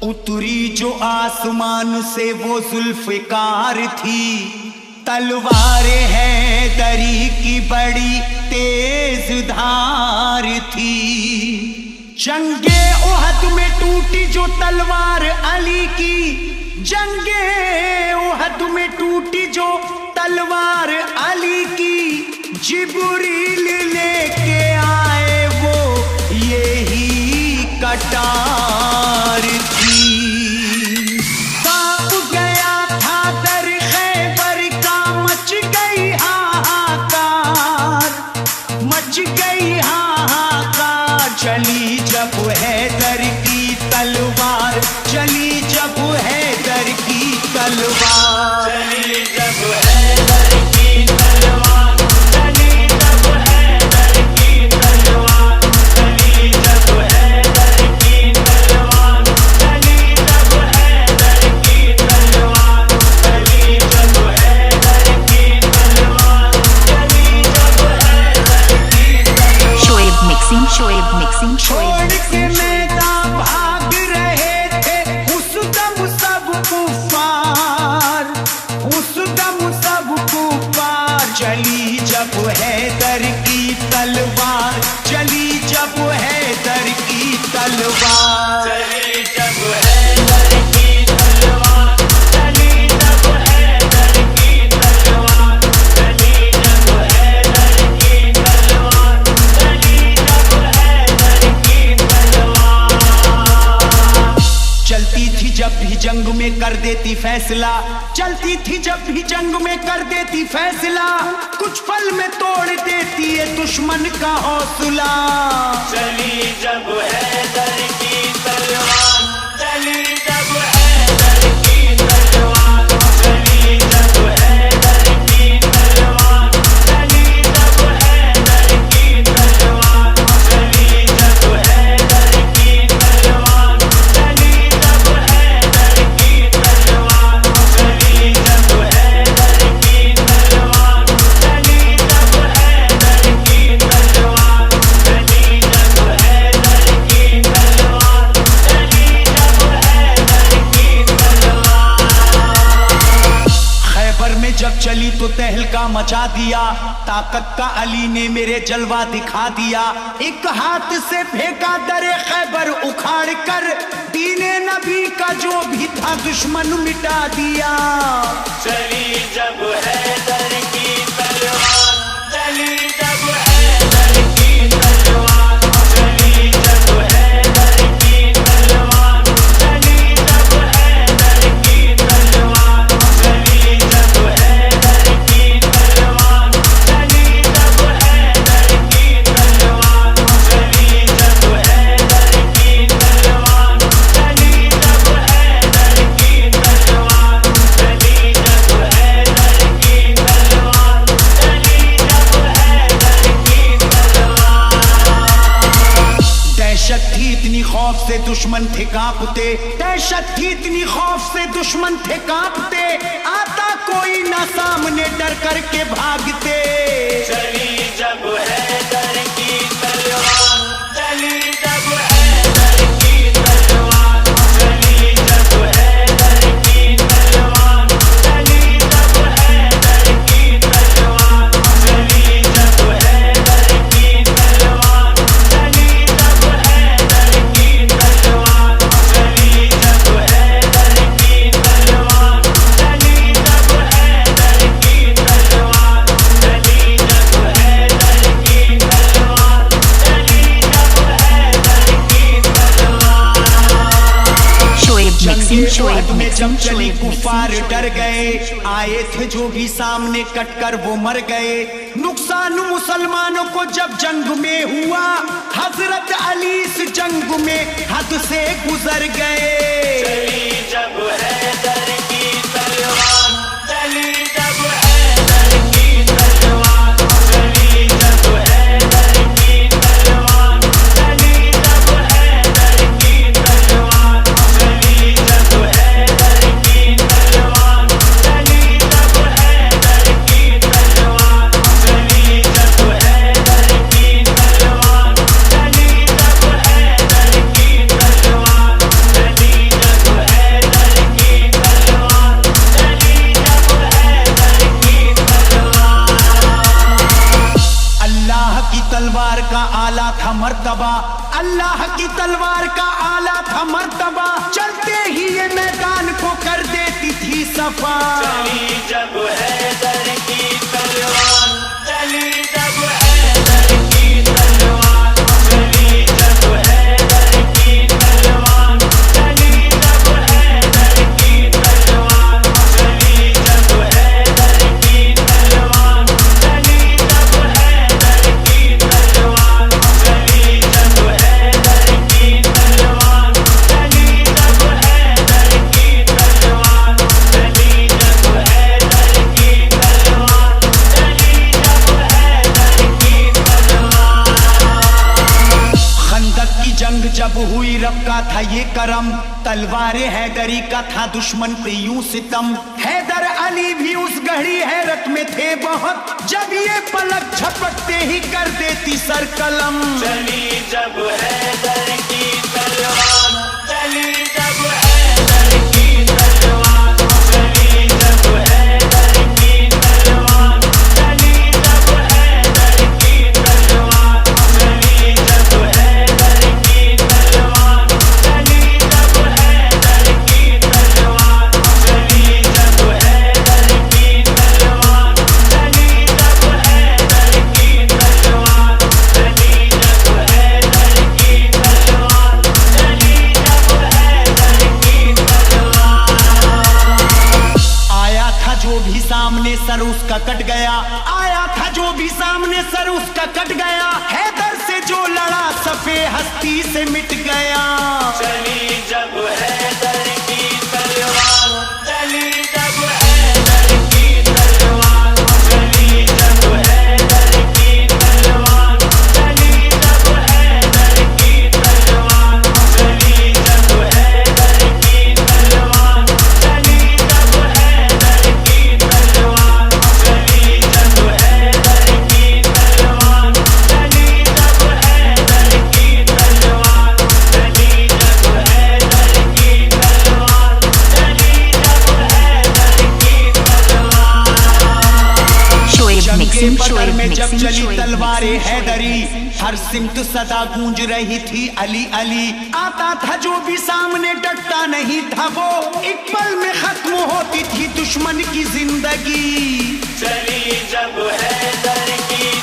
उतरी जो आसमान से वो जुल्फ़िकार थी, तलवार है दरी की बड़ी तेज धार थी। जंगे उहद में टूटी जो तलवार अली की, जंगे उहद में टूटी जो तलवार अली की, जिब्रील लेके आए वो यही कटार थी। कांप गया था दर खैबर का, मच गई हाहाकार, मच गई हाहाकार। चली जब हैदर की तलवार, चली जब हैदर की तलवार, चली जब हैदर की तलवार, चली जब हैदर की तलवार, चली जब हैदर की तलवार, चली जब हैदर की तलवार, चली जब हैदर की तलवार, चली जब हैदर की तलवार। शोएब मिक्सिंग, शोएब मिक्सिंग, छोड़ के मैदान भाग रहे थे उस दम सब कुफार, उस दम सब कुफार। चली जब हैदर की तलवार, चली जब हैदर की तलवार, चली जब हैदर की तलवार, चली जब हैदर की तलवार, चली जब हैदर की तलवार, चली जब हैदर की तलवार। चलती थी जब भी जंग में कर देती फैसला, चलती थी जब भी जंग में कर देती फैसला। कुछ पल में तोड़ देती है दुश्मन का हौसला। चली जब हैदर की तलवार, चली जब हैदर की तलवार, चली जब हैदर की तलवार, चली जब हैदर की तलवार, चली जब हैदर की तलवार, चली जब हैदर की तलवार, चली जब हैदर की तलवार, चली जब हैदर की तलवार, चली जब हैदर की तलवार, चली जब हैदर की तलवार। खैबर में जब चली तो तहलका मचा दिया, ताकत का अली ने मेरे जलवा दिखा दिया। एक हाथ से फेंका दरे खैबर उखाड़ कर, दीने नबी का जो भी था दुश्मन मिटा दिया। चली जब हैदर की तलवार, चली जब हैदर की तलवार, चली जब हैदर की तलवार, चली जब हैदर की तलवार, चली जब हैदर की तलवार, चली जब हैदर की तलवार, चली जब हैदर की तलवार, चली जब हैदर की तलवार, चली जब हैदर की तलवार, चली जब हैदर की तलवार। दहशत थी इतनी खौफ से दुश्मन थे कांपते, दहशत थी इतनी खौफ से दुश्मन थे कांपते। आता कोई ना सामने डर करके भागते। चली जब हैदर की तलवार, चली जब हैदर की तलवार, चली जब हैदर की तलवार, चली जब हैदर की तलवार, चली जब हैदर की तलवार, चली जब हैदर की तलवार, चली जब हैदर की तलवार, चली जब हैदर की तलवार, चली जब हैदर की तलवार, चली जब हैदर की तलवार। शोएब मिक्सिंग, जंगे शोएब उहद में मिक्सिंग, जब चली शोएब कुफार मिक्सिंग। डर गए, आए थे जो भी सामने कटकर वो मर गए। नुकसान मुसलमानों को जब जंग में हुआ, हजरत अली इस जंग में हद से गुजर गए। चली जब हैदर की तलवार, चली जब हैदर की तलवार, चली जब हैदर की तलवार, चली जब हैदर की तलवार, चली जब हैदर की तलवार, चली जब हैदर की तलवार, चली जब हैदर की तलवार। तलवार का आला था मर्तबा, अल्लाह की तलवार का आला था मर्तबा, चलते ही ये मैदान को कर देती थी सफा। चली जब हैदर की तलवार, चली जब हैदर की तलवार, चली जब हैदर की तलवार, चली जब हैदर की तलवार, चली जब हैदर की तलवार, चली जब हैदर की तलवार, चली जब हैदर की तलवार, चली जब हैदर की तलवार, चली जब हैदर की तलवार, चली जब हैदर की तलवार। खंदक की जंग जब हुई रब का था ये करम, तलवारे हैदरी का था दुश्मन पे यूं सितम। हैदर अली भी उस घड़ी हैरत में थे बहुत, जब ये पलक झपकते ही कर देती सर कलम। चली जब हैदर की तलवार, चली जब हैदर की तलवार, चली जब हैदर की तलवार, चली जब हैदर की तलवार, चली जब हैदर की तलवार, चली जब हैदर की तलवार, चली जब हैदर की तलवार, चली जब हैदर की तलवार, चली जब हैदर की तलवार, चली जब हैदर की तलवार। आया था जो भी सामने सर उसका कट गया, आया था जो भी सामने सर उसका कट गया, हैदर से जो लड़ा सफे हस्ती से मिट गया। चली जब हैदर की तलवार, चली जब हैदर की तलवार, चली जब हैदर की तलवार, चली जब हैदर की तलवार, चली जब हैदर की तलवार, चली जब हैदर की तलवार, चली जब हैदर की तलवार, चली जब हैदर की तलवार, चली जब हैदर की तलवार, चली जब हैदर की तलवार। शोएब जंगे मिक्सिंग, बदर शोएब में जब मिक्सिंग, चली शोएब तलवारे मिक्सिंग, हैदरी, शोएब मिक्सिंग। हर सिमत सदा गूंज रही थी अली अली। आता था जो भी सामने डटता नहीं था वो, एक पल में खत्म होती थी दुश्मन की जिंदगी। चली जब हैदर की